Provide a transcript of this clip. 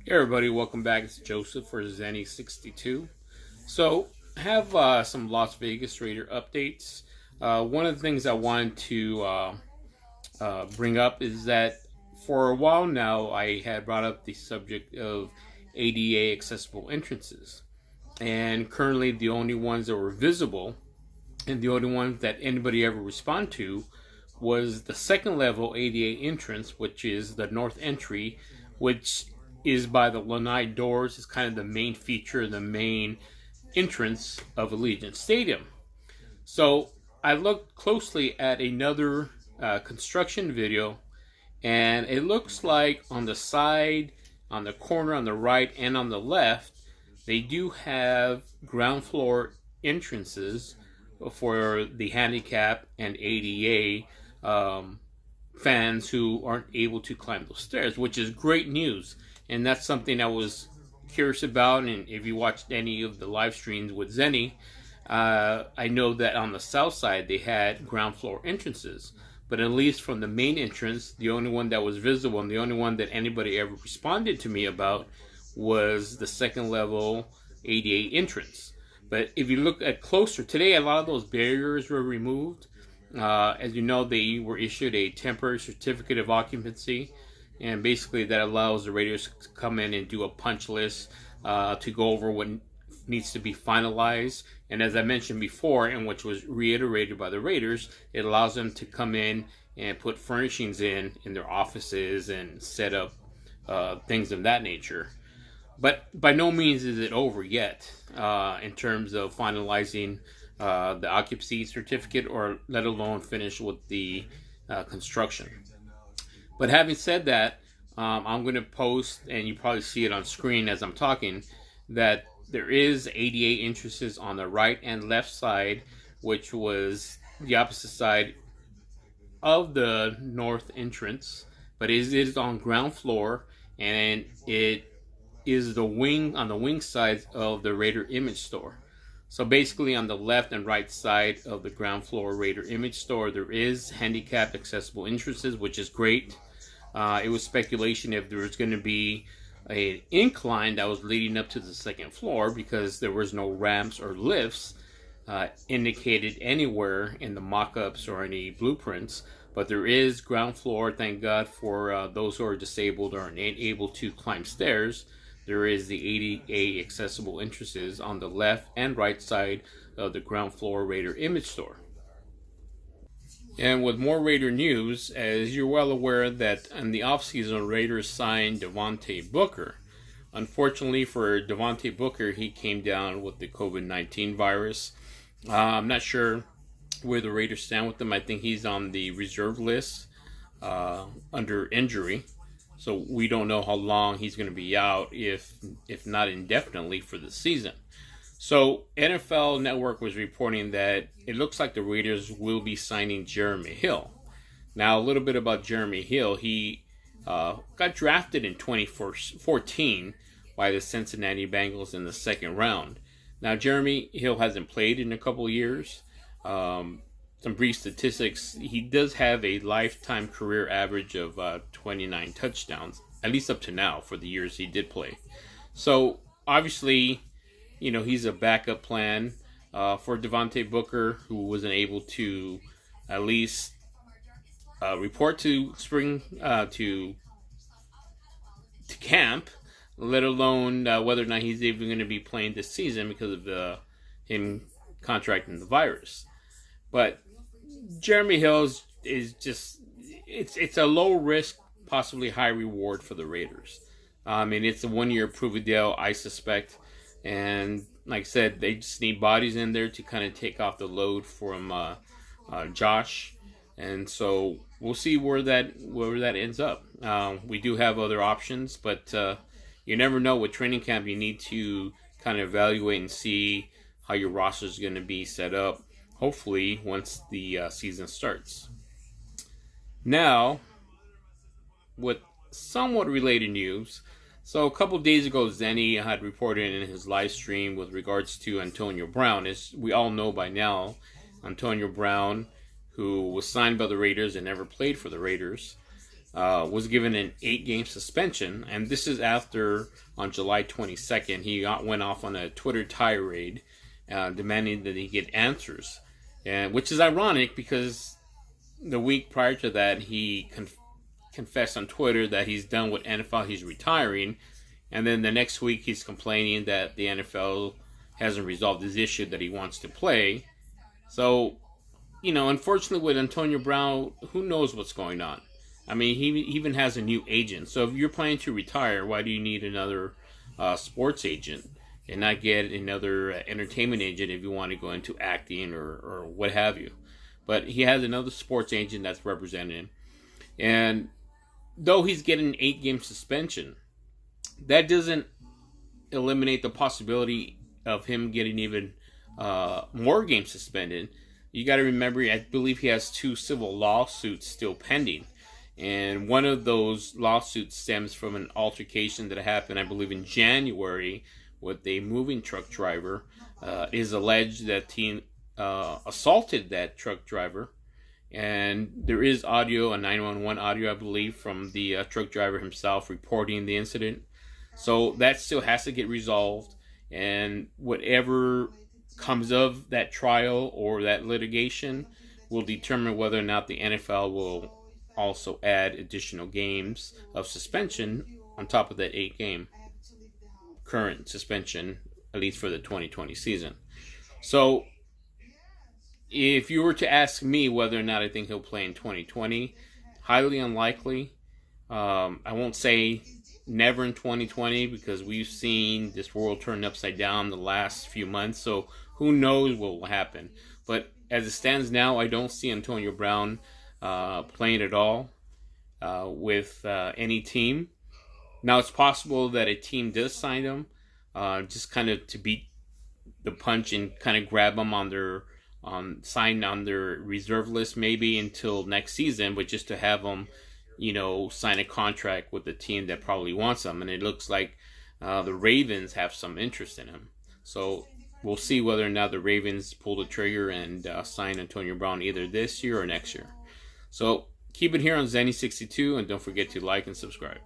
Hey everybody, welcome back. It's Joseph for Zenny62. So, I have some Las Vegas Raider updates. One of the things I wanted to bring up is that for a while now, I had brought up the subject of ADA accessible entrances. And currently, the only ones that were visible and the only ones that anybody ever responded to was the second level ADA entrance, which is the north entry, which is by the lanai doors. Is kind of the main feature, the main entrance of Allegiant Stadium. So I looked closely at another construction video, and it looks like on the side, on the corner, on the right, and on the left, they do have ground floor entrances for the handicap and ADA fans who aren't able to climb those stairs, which is great news. And that's something I was curious about. And if you watched any of the live streams with Zenny, I know that on the south side they had ground floor entrances. But at least from the main entrance, the only one that was visible and the only one that anybody ever responded to me about was the second level ADA entrance. But if you look at closer, today a lot of those barriers were removed. As you know, they were issued a temporary certificate of occupancy, and basically that allows the Raiders to come in and do a punch list to go over what needs to be finalized. And as I mentioned before, and which was reiterated by the Raiders, it allows them to come in and put furnishings in their offices and set up things of that nature. But by no means is it over yet in terms of finalizing the occupancy certificate, or let alone finish with the construction. But having said that, I'm going to post, and you probably see it on screen as I'm talking, that there is ADA entrances on the right and left side, which was the opposite side of the north entrance, but it is on ground floor, and it is the wing on the wing sides of the Raider image store. So basically on the left and right side of the ground floor Raider image store, there is handicapped accessible entrances, which is great. It was speculation if there was going to be an incline that was leading up to the second floor, because there was no ramps or lifts indicated anywhere in the mock-ups or any blueprints. But there is ground floor. Thank God for those who are disabled or unable to climb stairs. There is the ADA accessible entrances on the left and right side of the ground floor Raider image store. And with more Raider news, as you're well aware that in the offseason, Raiders signed Devontae Booker. Unfortunately for Devontae Booker, he came down with the COVID-19 virus. I'm not sure where the Raiders stand with him. I think he's on the reserve list under injury. So we don't know how long he's going to be out, if not indefinitely, for the season. So NFL Network was reporting that it looks like the Raiders will be signing Jeremey Hill. Now, a little bit about Jeremey Hill. He got drafted in 2014 by the Cincinnati Bengals in the second round. Now, Jeremey Hill hasn't played in a couple of years. Some brief statistics: he does have a lifetime career average of 29 touchdowns, at least up to now, for the years he did play. So, obviously, he's a backup plan for Devontae Booker, who wasn't able to at least report to spring to camp, let alone whether or not he's even going to be playing this season because of him contracting the virus. But Jeremey Hill is just, it's a low risk, possibly high reward for the Raiders. It's a 1-year prove-it deal, I suspect. And like I said, they just need bodies in there to kind of take off the load from Josh. And so we'll see where that ends up. We do have other options, but you never know. With training camp, you need to kind of evaluate and see how your roster is going to be set up, hopefully once the season starts. Now, with somewhat related news, so a couple days ago, Zenny had reported in his live stream with regards to Antonio Brown. As we all know by now, Antonio Brown, who was signed by the Raiders and never played for the Raiders, was given an 8-game suspension, and this is after on July 22nd he went off on a Twitter tirade demanding that he get answers, and which is ironic because the week prior to that he confessed on Twitter that he's done with NFL, he's retiring, and then the next week he's complaining that the NFL hasn't resolved his issue that he wants to play. So, unfortunately with Antonio Brown, who knows what's going on? I mean, he even has a new agent. So if you're planning to retire, why do you need another sports agent and not get another entertainment agent if you want to go into acting or what have you? But he has another sports agent that's representing him. And though he's getting an 8-game suspension, that doesn't eliminate the possibility of him getting even more games suspended. You got to remember, I believe he has 2 civil lawsuits still pending. And one of those lawsuits stems from an altercation that happened, I believe, in January with a moving truck driver. It is alleged that he assaulted that truck driver. And there is audio, a 911 audio, I believe, from the truck driver himself reporting the incident. So that still has to get resolved. And whatever comes of that trial or that litigation will determine whether or not the NFL will also add additional games of suspension on top of that 8-game current suspension, at least for the 2020 season. So if you were to ask me whether or not I think he'll play in 2020, highly unlikely. I won't say never in 2020 because we've seen this world turn upside down the last few months, so who knows what will happen. But as it stands now, I don't see Antonio Brown playing at all with any team. Now, it's possible that a team does sign him just kind of to beat the punch and kind of grab him on their sign on their reserve list maybe until next season, but just to have him, sign a contract with the team that probably wants him. And it looks like the Ravens have some interest in him. So we'll see whether or not the Ravens pull the trigger and sign Antonio Brown either this year or next year. So keep it here on Zenny62, and don't forget to like and subscribe.